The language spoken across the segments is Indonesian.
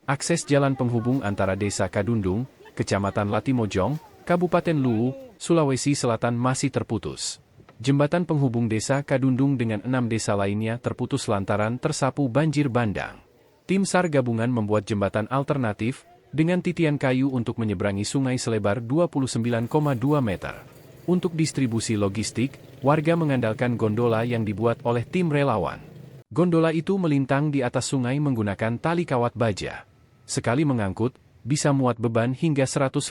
Akses jalan penghubung antara Desa Kadundung, Kecamatan Latimojong, Kabupaten Luwu, Sulawesi Selatan masih terputus. Jembatan penghubung Desa Kadundung dengan 6 desa lainnya terputus lantaran tersapu banjir bandang. Tim SAR gabungan membuat jembatan alternatif dengan titian kayu untuk menyeberangi sungai selebar 29,2 meter. Untuk distribusi logistik, warga mengandalkan gondola yang dibuat oleh tim relawan. Gondola itu melintang di atas sungai menggunakan tali kawat baja. Sekali mengangkut, bisa muat beban hingga 150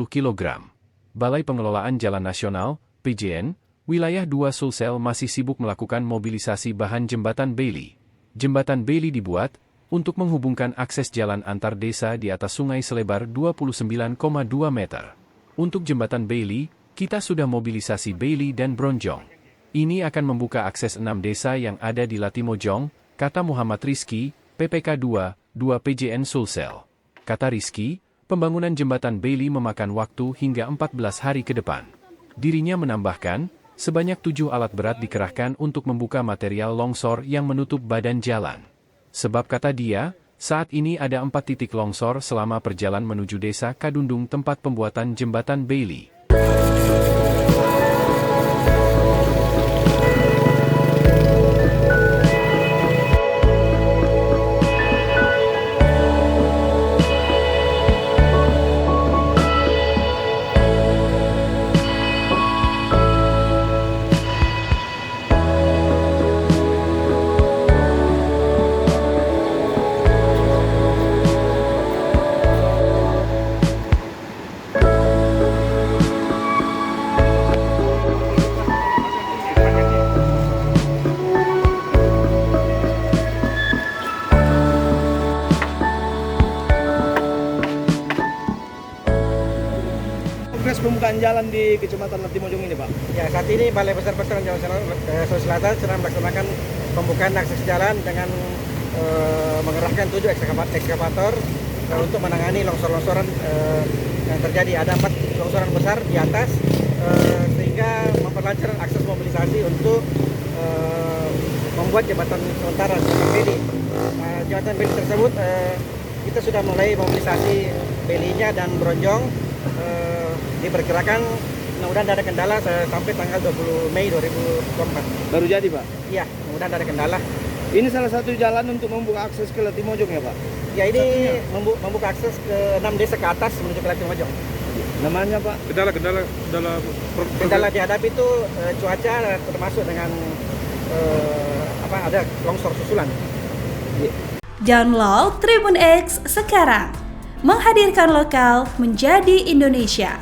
kg. Balai Pengelolaan Jalan Nasional, PJN, Wilayah 2 Sulsel masih sibuk melakukan mobilisasi bahan jembatan Bailey. Jembatan Bailey dibuat untuk menghubungkan akses jalan antar desa di atas sungai selebar 29,2 meter. Untuk jembatan Bailey, kita sudah mobilisasi Bailey dan Bronjong. Ini akan membuka akses 6 desa yang ada di Latimojong, kata Muhammad Rizky, PPK 2 PJN Sulsel. Kata Rizky, pembangunan jembatan Bailey memakan waktu hingga 14 hari ke depan. Dirinya menambahkan, sebanyak 7 alat berat dikerahkan untuk membuka material longsor yang menutup badan jalan. Sebab kata dia, saat ini ada 4 titik longsor selama perjalanan menuju Desa Kadundung tempat pembuatan jembatan Bailey. Progres pembukaan jalan di Kecamatan Latimojong ini, Pak? Ya, saat ini Balai Besar Pelestarian Jalan Sulawesi Selatan sedang melaksanakan pembukaan akses jalan dengan mengerahkan 7 ekskavator untuk menangani longsor-longsoran yang terjadi. Ada 4 longsoran besar di atas sehingga memperlancar akses mobilisasi untuk membuat jembatan sementara jembatan Bailey. Jembatan Bailey tersebut kita sudah mulai mobilisasi Bailey-nya dan Bronjong. Diperkirakan mudah-mudahan ada kendala sampai tanggal 20 Mei 2024. Baru jadi, Pak? Iya, mudah-mudahan ada kendala. Ini salah satu jalan untuk membuka akses ke Latimojong ya, Pak? Ya, ini membuka akses ke 6 desa ke atas menuju ke Latimojong. Namanya, Pak? Kendala dihadapi itu cuaca termasuk dengan ada longsor susulan. Download Tribun X sekarang. Menghadirkan lokal menjadi Indonesia.